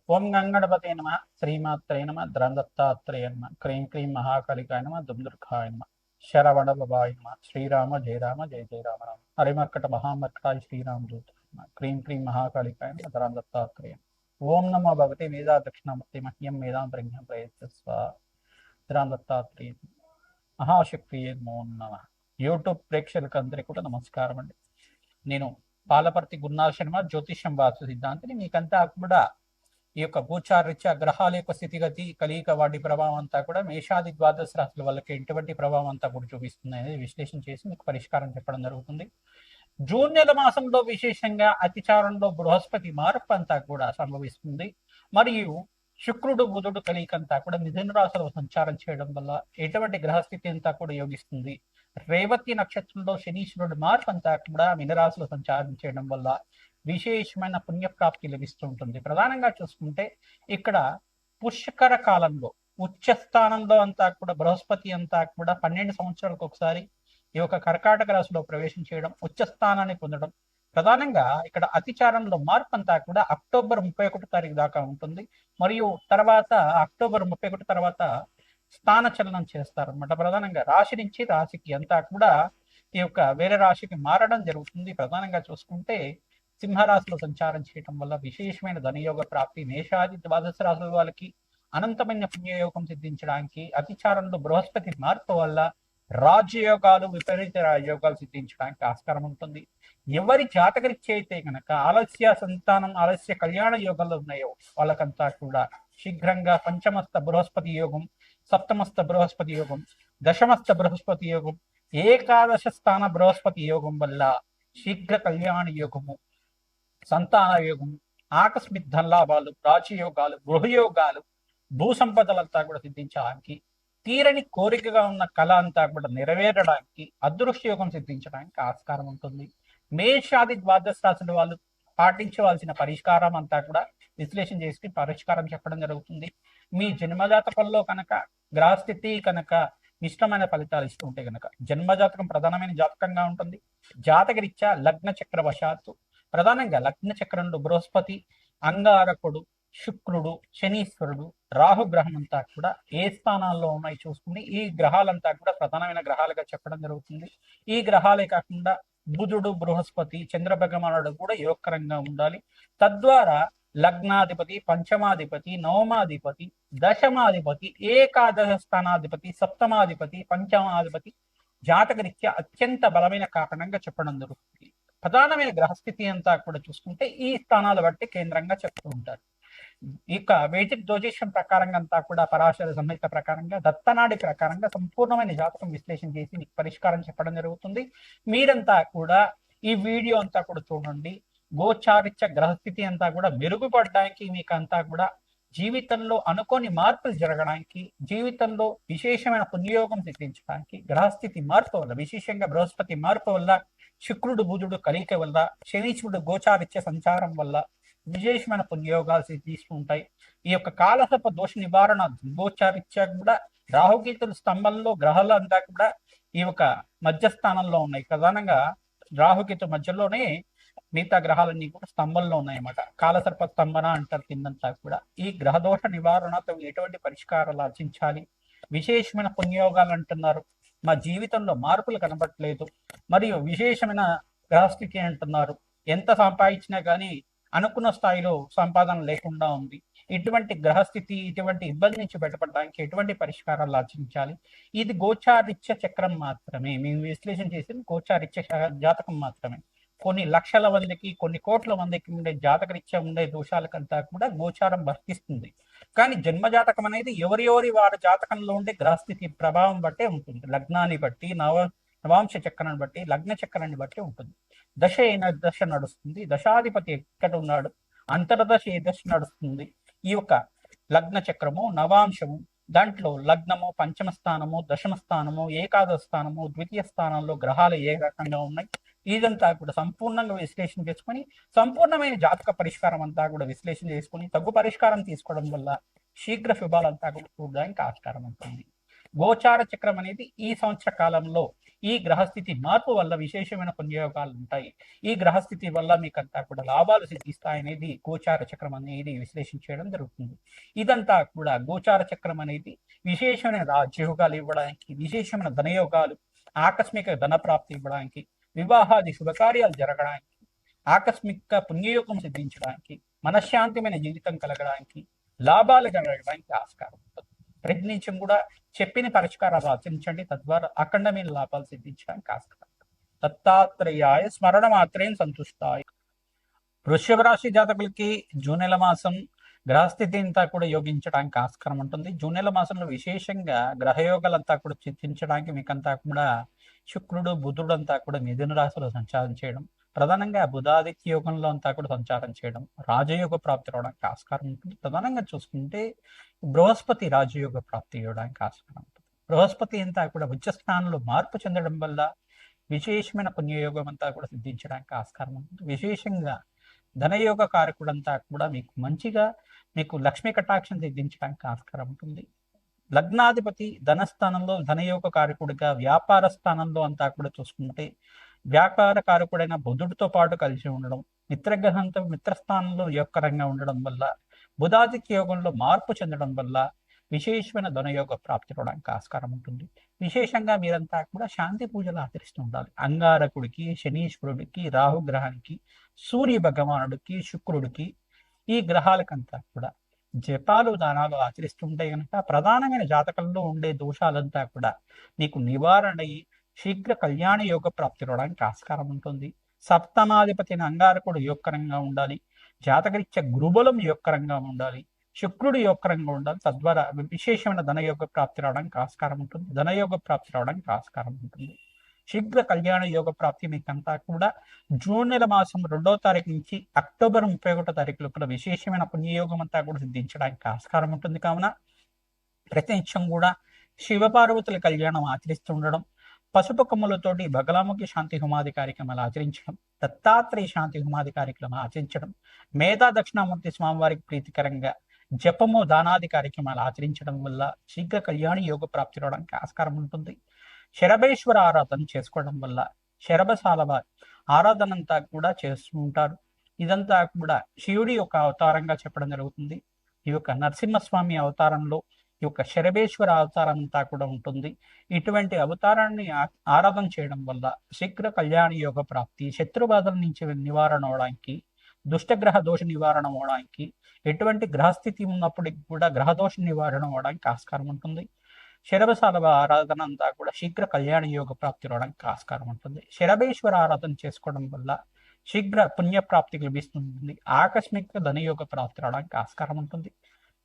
ఓం గంగణపతే నమ, శ్రీమాత్రే నమ, ద్రందత్తాత్రేయ నమ, క్రీం క్రీం మహాకాళికాయ నమ, దుందుర్గాయ నమ, శరవణ బాబాయ నమ, శ్రీరామ జయ రామ జయ జయ రామ రామ, హరిమర్కట మహామర్కటాయ శ్రీరామదూత నమ, క్రీం క్రీం మహాకాళికాయ నమ, ద్రందత్తాత్రేయ. ఓం నమో భగవతే వేదా దక్షిణామూర్తి మహ్యం వేదాం ప్రజ్ఞం ప్రయత్స్వ ద్రందత్తాత్రేయ మహాశక్తి నమో నమ. యూట్యూబ్ ప్రేక్షకులకు అందరికీ కూడా నమస్కారం అండి. నేను పాలపర్తి గురునాథ శర్మ, జ్యోతిష్యం వాస్తు సిద్ధాంతిని. మీకంతా కూడా ఈ యొక్క గోచారరీత్యా గ్రహాల యొక్క స్థితిగతి, కలియిక, వాటి ప్రభావం అంతా కూడా మేషాది ద్వాదశ రాశుల వాళ్ళకి ఎటువంటి ప్రభావం అంతా కూడా చూపిస్తుంది అనేది విశ్లేషణ చేసి మీకు పరిష్కారం చెప్పడం జరుగుతుంది. జూన్ నెల మాసంలో విశేషంగా అతిచారంలో బృహస్పతి మార్పు అంతా కూడా సంభవిస్తుంది. మరియు శుక్రుడు బుధుడు కలియికంతా కూడా మిథున రాశిలో సంచారం చేయడం వల్ల ఎటువంటి గ్రహస్థితి అంతా కూడా యోగిస్తుంది. రేవతి నక్షత్రంలో శనీశ్వరుడు మార్పు అంతా కూడా మీనరాశిలో సంచారం చేయడం వల్ల విశేషమైన పుణ్యప్రాప్తి లభిస్తూ ఉంటుంది. ప్రధానంగా చూసుకుంటే ఇక్కడ పుష్కర కాలంలో ఉచ్చ స్థానంలో అంతా కూడా బృహస్పతి అంతా కూడా 12 సంవత్సరాలకు ఒకసారి ఈ యొక్క కర్కాటక రాశిలో ప్రవేశం చేయడం, ఉచ్చ స్థానాన్ని పొందడం. ప్రధానంగా ఇక్కడ అతిచారంలో మార్పు అంతా కూడా అక్టోబర్ 31 తారీఖు దాకా ఉంటుంది. మరియు తర్వాత అక్టోబర్ 31 తర్వాత స్థాన చలనం చేస్తారనమాట. ప్రధానంగా రాశి నుంచి రాశికి అంతా కూడా ఈ యొక్క వేరే రాశికి మారడం జరుగుతుంది. ప్రధానంగా చూసుకుంటే సింహరాశిలో సంచారం చేయడం వల్ల విశేషమైన ధనయోగ ప్రాప్తి, మేషాది ద్వాదశ రాశుల వాళ్ళకి అనంతమైన పుణ్యయోగం సిద్ధించడానికి, అతిచారంలో బృహస్పతి మార్పు వల్ల రాజయోగాలు, విపరీత రాజయోగాలు సిద్ధించడానికి ఆస్కారం ఉంటుంది. ఎవరి జాతకరీత్యా అయితే కనుక ఆలస్య సంతానం, ఆలస్య కళ్యాణ యోగాలు ఉన్నాయో వాళ్ళకంతా కూడా శీఘ్రంగా పంచమస్త బృహస్పతి యోగం, సప్తమస్త బృహస్పతి యోగం, దశమస్త బృహస్పతి యోగం, ఏకాదశ స్థాన బృహస్పతి యోగం వల్ల శీఘ్ర కళ్యాణ యోగము, సంతాన యోగము, ఆకస్మిక ధనలాభాలు, రాజయోగాలు, గృహయోగాలు, భూ సంపదలంతా కూడా సిద్ధించడానికి, తీరని కోరికగా ఉన్న కళ అంతా కూడా నెరవేరడానికి, అదృష్ట యోగం సిద్ధించడానికి ఆస్కారం ఉంటుంది. మేషాది ద్వాదశ రాశుల వాళ్ళు పాటించవలసిన పరిష్కారం అంతా కూడా విశ్లేషణ చేసి పరిష్కారం చెప్పడం జరుగుతుంది. మీ జన్మజాతకంలో కనుక గ్రహస్థితి కనుక ఇష్టమైన ఫలితాలు ఇస్తూ ఉంటే కనుక జన్మజాతకం ప్రధానమైన జాతకంగా ఉంటుంది. జాతకరీత్యా లగ్న చక్ర వశాత్తు ప్రధానంగా లగ్న చక్రంలో బృహస్పతి, అంగారకుడు, శుక్రుడు, శనీశ్వరుడు, రాహుగ్రహం అంతా కూడా ఏ స్థానాల్లో ఉన్నాయి చూసుకుని ఈ గ్రహాలంతా కూడా ప్రధానమైన గ్రహాలుగా చెప్పడం జరుగుతుంది. ఈ గ్రహాలే కాకుండా బుధుడు, బృహస్పతి, చంద్ర భగవానుడు కూడా యోగకరంగా ఉండాలి. తద్వారా లగ్నాధిపతి, పంచమాధిపతి, నవమాధిపతి, దశమాధిపతి, ఏకాదశ స్థానాధిపతి, సప్తమాధిపతి, పంచమాధిపతి జాతకరీత్యా అత్యంత బలమైన కారణంగా చెప్పడం జరుగుతుంది. ప్రధానమైన గ్రహస్థితి అంతా కూడా చూసుకుంటే ఈ స్థానాలు బట్టి కేంద్రంగా చెప్తూ ఉంటారు. ఇక వేదిక్ జ్యోతిష్యం ప్రకారంగా అంతా కూడా పరాశర సంహిత ప్రకారంగా, దత్తనాడి ప్రకారంగా సంపూర్ణమైన జాతకం విశ్లేషణ చేసి మీకు పరిష్కారం చెప్పడం జరుగుతుంది. మీరంతా కూడా ఈ వీడియో అంతా కూడా చూడండి. గోచారిత్య గ్రహస్థితి అంతా కూడా మెరుగుపడడానికి, మీకు అంతా కూడా జీవితంలో అనుకోని మార్పులు జరగడానికి, జీవితంలో విశేషమైన పుణ్యయోగం సిద్ధించడానికి, గ్రహస్థితి మార్పు వల్ల విశేషంగా బృహస్పతి మార్పు వల్ల, శుక్రుడు బుధుడు కలియిక వల్ల, శనీశ్వరుడు గోచారిత్య సంచారం వల్ల విశేషమైన పుణ్యయోగాలు సిద్ధిస్తూ ఉంటాయి. ఈ యొక్క కాలసర్ప దోష నివారణ గోచారిత్య కూడా రాహుకేతుల స్తంభంలో గ్రహాలు అంతా కూడా ఈ యొక్క మధ్యస్థానంలో ఉన్నాయి. ప్రధానంగా రాహుకేతు మధ్యలోనే మిగతా గ్రహాలన్నీ కూడా స్తంభంలో ఉన్నాయన్నమాట. కాలసర్ప స్తంభన అంటారు కిందంతా కూడా. ఈ గ్రహదోష నివారణతో ఎటువంటి పరిష్కారాలు ఆర్జించాలి, విశేషమైన పుణ్యయోగాలు అంటున్నారు, మా జీవితంలో మార్పులు కనబడట్లేదు, మరియు విశేషమైన గ్రహస్థితి అంటున్నారు, ఎంత సంపాదించినా కానీ అనుకున్న స్థాయిలో సంపాదన లేకుండా ఉంది, ఇటువంటి గ్రహస్థితి, ఇటువంటి ఇబ్బంది నుంచి బయటపడడానికి ఎటువంటి పరిష్కారాలు ఆచరించాలి. ఇది గోచారిత్య చక్రం మాత్రమే, మేము విశ్లేషణ చేసిన గోచారిత్య జాతకం మాత్రమే. కొన్ని లక్షల మందికి, కొన్ని కోట్ల మందికి ఉండే జాతకరీత్యా ఉండే దోషాలకంతా కూడా గోచారం వర్తిస్తుంది. కానీ జన్మజాతకం అనేది ఎవరి వారి జాతకంలో ఉండే గ్రహస్థితి ప్రభావం బట్టే ఉంటుంది. లగ్నాన్ని బట్టి, నవాంశ చక్రాన్ని బట్టి, లగ్న చక్రాన్ని బట్టి ఉంటుంది. దశ ఏ దశ నడుస్తుంది, దశాధిపతి ఎక్కడ ఉన్నాడు, అంతర్దశ ఏ దశ నడుస్తుంది, ఈ యొక్క లగ్న చక్రము, నవాంశము, దాంట్లో లగ్నము, పంచమ స్థానము, దశమ స్థానము, ఏకాదశ స్థానము, ద్వితీయ స్థానంలో గ్రహాలు ఏ రకంగా ఉన్నాయి, ఇదంతా కూడా సంపూర్ణంగా విశ్లేషణ చేసుకొని సంపూర్ణమైన జాతక పరిష్కారం అంతా కూడా విశ్లేషణ చేసుకుని తగ్గు పరిష్కారం తీసుకోవడం వల్ల శీఘ్ర శుభాలంతా కూడా చూడడానికి ఆస్కారం ఉంటుంది. గోచార చక్రం అనేది ఈ సంవత్సర కాలంలో ఈ గ్రహస్థితి మార్పు వల్ల విశేషమైన పుణ్యయోగాలు ఉంటాయి. ఈ గ్రహస్థితి వల్ల మీకంతా కూడా లాభాలు సిద్ధిస్తాయనేది గోచార చక్రం అనేది విశ్లేషించడం జరుగుతుంది. ఇదంతా కూడా గోచార చక్రం అనేది విశేషమైన రాజ్యయోగాలు ఇవ్వడానికి, విశేషమైన ధనయోగాలు, ఆకస్మిక ధన ప్రాప్తి ఇవ్వడానికి, వివాహాది శుభకార్యాలు జరగడానికి, ఆకస్మిక పుణ్యయోగం సిద్ధించడానికి, మనశ్శాంతిమైన జీవితం కలగడానికి, లాభాలు కలగడానికి ఆస్కారం ఉంటుంది. ప్రతి నిత్యం కూడా చెప్పిన పరిష్కారాలు ఆచరించండి, తద్వారా అఖండమైన లాభాలు సిద్ధించడానికి ఆస్కారం. దత్తాత్రేయాయ స్మరణ మాత్రేం సంతుష్టాయి. వృషభ రాశి జాతకులకి జూన్ నెల మాసం గ్రహస్థితి అంతా కూడా యోగించడానికి ఆస్కారం ఉంటుంది. జూన్ నెల మాసంలో విశేషంగా గ్రహయోగాలంతా కూడా చిత్రించడానికి మీకంతా కూడా శుక్రుడు బుధుడు అంతా కూడా మిథున రాశిలో సంచారం చేయడం, ప్రధానంగా బుధాదిత్య యోగంలో అంతా కూడా సంచారం చేయడం, రాజయోగ ప్రాప్తి రావడానికి ఆస్కారం ఉంటుంది. ప్రధానంగా చూసుకుంటే బృహస్పతి రాజయోగ ప్రాప్తి ఇవ్వడానికి ఆస్కారం ఉంటుంది. బృహస్పతి అంతా కూడా ఉచ్చ స్థానంలో మార్పు చెందడం వల్ల విశేషమైన పుణ్యయోగం అంతా కూడా సిద్ధించడానికి ఆస్కారం ఉంటుంది. విశేషంగా ధనయోగ కారకుడంతా కూడా మీకు మంచిగా మీకు లక్ష్మీ కటాక్షం సిద్ధించడానికి ఆస్కారం ఉంటుంది. లగ్నాధిపతి ధనస్థానంలో ధనయోగ కారకుడిగా, వ్యాపార స్థానంలో అంతా కూడా చూసుకుంటే వ్యాపార కారకుడైన బుధుడితో పాటు కలిసి ఉండడం, మిత్రగ్రహంతో మిత్రస్థానంలో యోగకరంగా ఉండడం వల్ల, బుధాదిత్య యోగంలో మార్పు చెందడం వల్ల విశేషమైన ధనయోగ ప్రాప్తి అవడానికి ఆస్కారం ఉంటుంది. విశేషంగా మీరంతా కూడా శాంతి పూజలు ఆచరిస్తూ ఉండాలి. అంగారకుడికి, శనీశ్వరుడికి, రాహుగ్రహానికి, సూర్య భగవానుడికి, శుక్రుడికి, ఈ గ్రహాలకంతా కూడా జపాలు దానాలు ఆచరిస్తుంటే కనుక ప్రధానమైన జాతకంలో ఉండే దోషాలంతా కూడా మీకు నివారణ అయ్యి శీఘ్ర కళ్యాణ యోగ ప్రాప్తి అవడానికి ఆస్కారం ఉంటుంది. సప్తమాధిపతి అంగారకుడు యోగకరంగా ఉండాలి, జాతకరీత్యా గురుబలం యోగకరంగా ఉండాలి, శుక్రుడు యోగకరంగా ఉండాలి, తద్వారా విశేషమైన ధనయోగ ప్రాప్తి రావడానికి ఆస్కారం ఉంటుంది. ధనయోగ ప్రాప్తి రావడానికి ఆస్కారం ఉంటుంది. శీఘ్ర కళ్యాణ యోగ ప్రాప్తి మీకంతా కూడా జూన్ నెల మాసం 2వ తారీఖు నుంచి అక్టోబర్ 31వ తారీఖు లోపల విశేషమైన పుణ్యయోగం అంతా కూడా సిద్ధించడానికి ఆస్కారం ఉంటుంది. కావున ప్రతి నిత్యం కూడా శివపార్వతుల కళ్యాణం ఆచరిస్తుండడం, పసుపు కొమ్ములతోటి బగలాముఖి శాంతి హోమాది కార్యక్రమాలు ఆచరించడం, దత్తాత్రేయ శాంతి హోమాది కార్యక్రమాలు ఆచరించడం, మేధా దక్షిణామూర్తి స్వామివారికి ప్రీతికరంగా జపము దానాది కార్యక్రమాలు ఆచరించడం వల్ల శీఘ్ర కళ్యాణ యోగ ప్రాప్తి రావడానికి ఆస్కారం ఉంటుంది. శరభేశ్వర ఆరాధన చేసుకోవడం వల్ల శరభశాల ఆరాధన అంతా కూడా చేస్తూ ఉంటారు. ఇదంతా కూడా శివుడి యొక్క అవతారంగా చెప్పడం జరుగుతుంది. ఈ యొక్క నరసింహస్వామి అవతారంలో ఈ యొక్క శరభేశ్వర అవతారం అంతా కూడా ఉంటుంది. ఇటువంటి అవతారాన్ని ఆరాధన చేయడం వల్ల శీఘ్ర కళ్యాణ యోగ ప్రాప్తి, శత్రుబాధల నుంచి నివారణ అవడానికి, దుష్టగ్రహ దోష నివారణ అవడానికి, ఎటువంటి గ్రహస్థితి ఉన్నప్పటికీ కూడా గ్రహదోష నివారణ అవడానికి ఆస్కారం ఉంటుంది. శరభశాల ఆరాధన అంతా కూడా శీఘ్ర కళ్యాణ యోగ ప్రాప్తి రావడానికి ఆస్కారం ఉంటుంది. శరభేశ్వర ఆరాధన చేసుకోవడం వల్ల శీఘ్ర పుణ్యప్రాప్తి లభిస్తుంది. ఆకస్మిక ధనయోగ ప్రాప్తి రావడానికి ఆస్కారం ఉంటుంది.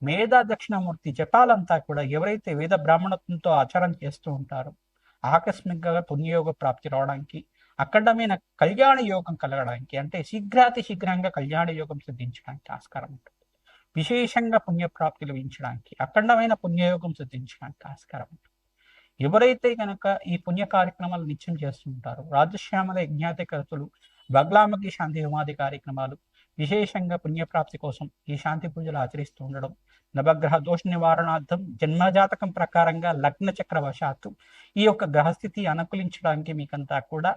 మేధా దక్షిణామూర్తి జపాలంతా కూడా ఎవరైతే వేద బ్రాహ్మణత్వంతో ఆచారం చేస్తూ ఉంటారో ఆకస్మికంగా పుణ్యయోగ ప్రాప్తి రావడానికి, అఖండమైన కళ్యాణ యోగం కలగడానికి, అంటే శీఘ్రాతి శీఘ్రంగా కళ్యాణ యోగం సిద్ధించడానికి ఆస్కారం ఉంటుంది. విశేషంగా పుణ్యప్రాప్తి లభించడానికి, అఖండమైన పుణ్యయోగం సిద్ధించడానికి ఆస్కారం ఉంటుంది. ఎవరైతే కనుక ఈ పుణ్య కార్యక్రమాలు నిత్యం చేస్తుంటారో రాజశ్యామల యజ్ఞాతి కర్తలు, బగ్లాముఖి శాంతి హోమాది కార్యక్రమాలు, విశేషంగా పుణ్యప్రాప్తి కోసం ఈ శాంతి పూజలు ఆచరిస్తూ ఉండడం, నవగ్రహ దోష నివారణార్థం జన్మజాతకం ప్రకారంగా లగ్న చక్రవశాత్తు ఈ యొక్క గ్రహస్థితి అనుకూలించడానికి మీకంతా కూడా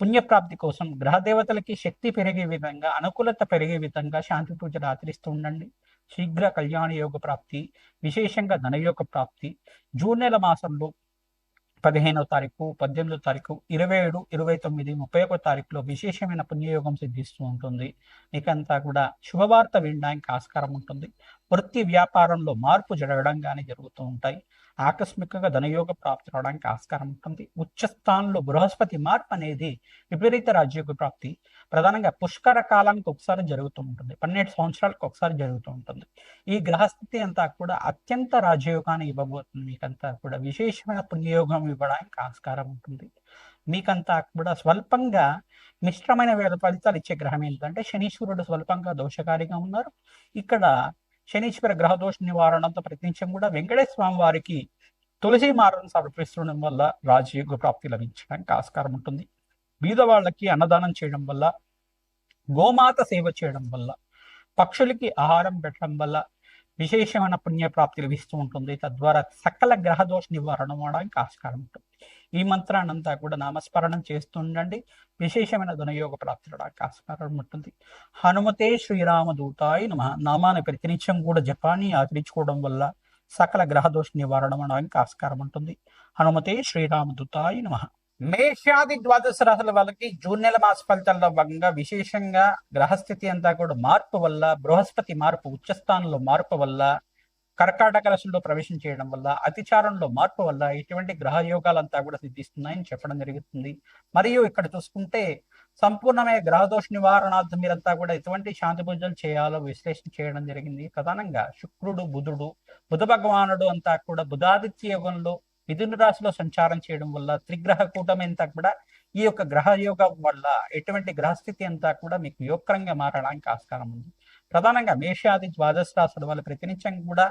పుణ్యప్రాప్తి కోసం గ్రహదేవతలకి శక్తి పెరిగే విధంగా, అనుకూలత పెరిగే విధంగా శాంతి పూజలు ఆచరిస్తూ ఉండండి. శీఘ్ర కళ్యాణ యోగ ప్రాప్తి, విశేషంగా ధనయోగ ప్రాప్తి జూన్ నెల మాసంలో 15వ తారీఖు, 18వ తారీఖు, 27, 29, 31వ తారీఖులో విశేషమైన పుణ్యయోగం సిద్ధిస్తూ ఉంటుంది. మీకంతా కూడా శుభవార్త వినడానికి ఆస్కారం ఉంటుంది. వృత్తి వ్యాపారంలో మార్పు జరగడం కానీ జరుగుతూ ఉంటాయి. ఆకస్మికంగా ధనయోగ ప్రాప్తి రావడానికి ఆస్కారం ఉంటుంది. ఉచ్చస్థానంలో బృహస్పతి మార్పు అనేది విపరీత రాజయోగ ప్రాప్తి ప్రధానంగా పుష్కర కాలానికి ఒకసారి జరుగుతూ ఉంటుంది. 12 సంవత్సరాలకు ఒకసారి జరుగుతూ ఉంటుంది. ఈ గ్రహస్థితి అంతా కూడా అత్యంత రాజయోగాన్ని ఇవ్వబోతుంది. మీకంతా కూడా విశేషమైన పుణ్యయోగం ఇవ్వడానికి ఆస్కారం ఉంటుంది. మీకంతా కూడా స్వల్పంగా మిశ్రమైన ఫలితాలు ఇచ్చే గ్రహం ఏంటంటే శనీశ్వరుడు స్వల్పంగా దోషకారిగా ఉన్నారు. ఇక్కడ శనీశ్వర గ్రహ దోష నివారణతో ప్రతినిత్యం కూడా వెంకటేశ్వర స్వామి వారికి తులసి మాలను సమర్పిస్తుండడం వల్ల రాజయోగ ప్రాప్తి లభించడానికి ఆస్కారం ఉంటుంది. బీద వాళ్ళకి అన్నదానం చేయడం వల్ల, గోమాత సేవ చేయడం వల్ల, పక్షులకి ఆహారం పెట్టడం వల్ల విశేషమైన పుణ్యప్రాప్తి లభిస్తూ ఉంటుంది. తద్వారా సకల గ్రహదోష నివారణ అవడానికి ఆస్కారం ఉంటుంది. ఈ మంత్రాన్నంతా కూడా నామస్మరణం చేస్తూ ఉండండి. విశేషమైన ధనయోగ ప్రాప్తి రావడానికి ఆస్కారం ఉంటుంది. హనుమతే శ్రీరామదూతాయ నమః నామాన్ని ప్రతినిత్యం కూడా జపాన్ని ఆచరించుకోవడం వల్ల సకల గ్రహదోష నివారణ అవడానికి ఆస్కారం ఉంటుంది. హనుమతే శ్రీరామదూతాయ నమః. మేషాది ద్వాదశ రాశుల వాళ్ళకి జూన్ నెల మాస ఫలితాల్లో భాగంగా విశేషంగా గ్రహస్థితి అంతా కూడా మార్పు వల్ల, బృహస్పతి మార్పు ఉచ్చస్థానంలో మార్పు వల్ల, కర్కాటక రాశిలో ప్రవేశం చేయడం వల్ల, అతిచారంలో మార్పు వల్ల ఇటువంటి గ్రహ యోగాలంతా కూడా సిద్ధిస్తున్నాయని చెప్పడం జరుగుతుంది. మరియు ఇక్కడ చూసుకుంటే సంపూర్ణమైన గ్రహదోష నివారణార్థం మీరంతా కూడా ఎటువంటి శాంతి పూజలు చేయాలో విశ్లేషణ చేయడం జరిగింది. ప్రధానంగా శుక్రుడు, బుధుడు, బుధ భగవానుడు అంతా కూడా బుధాదిత్య యోగంలో మిథున రాశిలో సంచారం చేయడం వల్ల త్రిగ్రహ కూటమి అంతా కూడా ఈ యొక్క గ్రహ యోగం వల్ల ఎటువంటి గ్రహస్థితి అంతా కూడా మీకు యోగకరంగా మారడానికి ఆస్కారం ఉంది. ప్రధానంగా మేషాది ద్వాదశ రాశుల వాళ్ళ ప్రతినిత్యం కూడా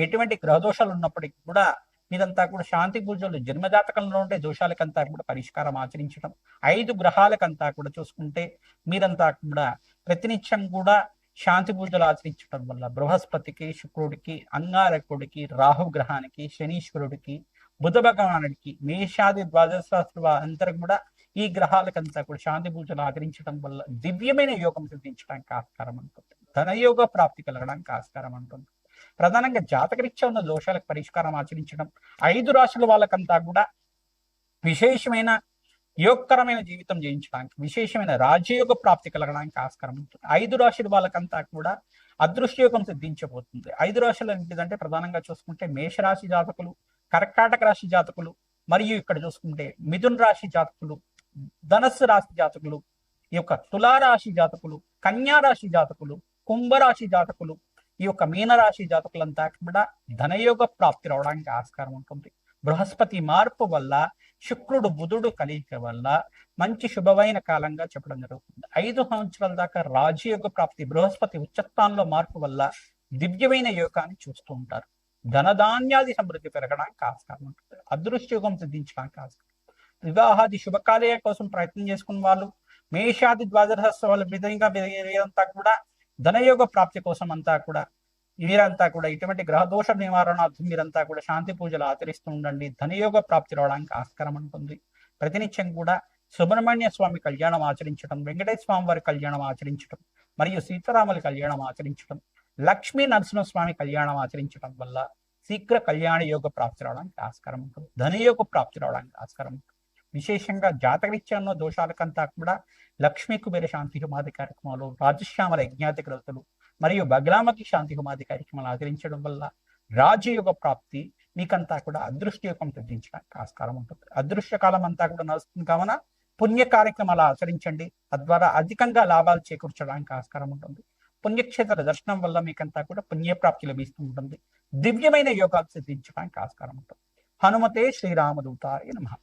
ఎటువంటి గ్రహదోషాలు ఉన్నప్పటికీ కూడా మీరంతా కూడా శాంతి పూజలు జన్మజాతకంలో ఉండే దోషాలకంతా కూడా పరిష్కారం ఆచరించడం, 5 గ్రహాలకంతా కూడా చూసుకుంటే మీరంతా కూడా ప్రతినిత్యం కూడా శాంతి పూజలు ఆచరించడం వల్ల బృహస్పతికి, శుక్రుడికి, అంగారకుడికి, రాహు గ్రహానికి, శనీశ్వరుడికి, బుధ భగవానుడికి, మేషాది ద్వాదశ రాశుల అందరూ కూడా ఈ గ్రహాలకంతా కూడా శాంతి పూజలు ఆచరించడం వల్ల దివ్యమైన యోగం సిద్ధించడానికి ఆస్కారం ఉంటుంది. ధనయోగ ప్రాప్తి కలగడానికి ఆస్కారం ఉంటుంది. ప్రధానంగా జాతకరీత్యా ఉన్న దోషాలకు పరిష్కారం ఆచరించడం, 5 రాశుల వాళ్ళకంతా కూడా విశేషమైన యోగకరమైన జీవితం జయించడానికి, విశేషమైన రాజయోగ ప్రాప్తి కలగడానికి ఆస్కారం ఉంటుంది. 5 రాశుల వాళ్ళకంతా కూడా అదృష్టయోగం సిద్ధించబోతుంది. 5 రాశులు ఏంటిదంటే ప్రధానంగా చూసుకుంటే మేషరాశి జాతకులు, కర్కాటక రాశి జాతకులు, మరియు ఇక్కడ చూసుకుంటే మిథున రాశి జాతకులు, ధనస్సు రాశి జాతకులు, ఈ యొక్క తులారాశి జాతకులు, కన్యా రాశి జాతకులు, కుంభరాశి జాతకులు, ఈ యొక్క మీనరాశి జాతకులంతా కూడా ధనయోగ ప్రాప్తి రావడానికి ఆస్కారం ఉంటుంది. బృహస్పతి మార్పు వల్ల, శుక్రుడు బుధుడు కలియిక వల్ల మంచి శుభమైన కాలంగా చెప్పడం జరుగుతుంది. 5 సంవత్సరాల దాకా రాజయోగ ప్రాప్తి, బృహస్పతి ఉచ్చస్థానంలో మార్పు వల్ల దివ్యమైన యోగాన్ని చూస్తూ ఉంటారు. ధనధాన్యాది సమృద్ధి పెరగడానికి ఆస్కారం ఉంటుంది. అదృష్టయోగం సిద్ధించడానికి ఆస్కారం. వివాహాది శుభకార్య కోసం ప్రయత్నం చేసుకున్న వాళ్ళు, మేషాది ద్వాదశ వాళ్ళ విధంగా వీరంతా కూడా ధనయోగ ప్రాప్తి కోసం అంతా కూడా వీరంతా కూడా ఇటువంటి గ్రహదోష నివారణార్థం మీరంతా కూడా శాంతి పూజలు ఆచరిస్తూ ఉండండి. ధనయోగ ప్రాప్తి రావడానికి ఆస్కారం ఉంటుంది. ప్రతినిత్యం కూడా సుబ్రహ్మణ్య స్వామి కళ్యాణం ఆచరించడం, వెంకటేశ్వర స్వామి వారి కళ్యాణం ఆచరించడం, మరియు సీతారాముల కళ్యాణం ఆచరించడం, లక్ష్మీ నరసింహస్వామి కళ్యాణం ఆచరించడం వల్ల శీఘ్ర కళ్యాణ యోగ ప్రాప్తి రావడానికి ఆస్కారం ఉంటుంది. ధనయోగ ప్రాప్తి రావడానికి ఆస్కారం ఉంటుంది. విశేషంగా జాతకరీత్యా ఉన్న దోషాలకంతా కూడా లక్ష్మీ కుబేర శాంతి హోమాది కార్యక్రమాలు, రాజశ్యామల యజ్ఞాతి గ్రతులు మరియు బగ్రామతి శాంతి హోమాది కార్యక్రమాలు ఆచరించడం వల్ల రాజయోగ ప్రాప్తి మీకంతా కూడా అదృష్టయోగం సిద్ధించడానికి ఆస్కారం ఉంటుంది. అదృష్ట కాలం అంతా కూడా నడుస్తుంది కావున పుణ్య కార్యక్రమాలు ఆచరించండి. తద్వారా అధికంగా లాభాలు చేకూర్చడానికి ఆస్కారం ఉంటుంది. పుణ్యక్షేత్ర దర్శనం వల్ల మీకంతా కూడా పుణ్యప్రాప్తి లభిస్తూ ఉంటుంది. దివ్యమైన యోగాలు సిద్ధించడానికి ఆస్కారం ఉంటుంది. హనుమతే శ్రీరామదూతాయ నమః.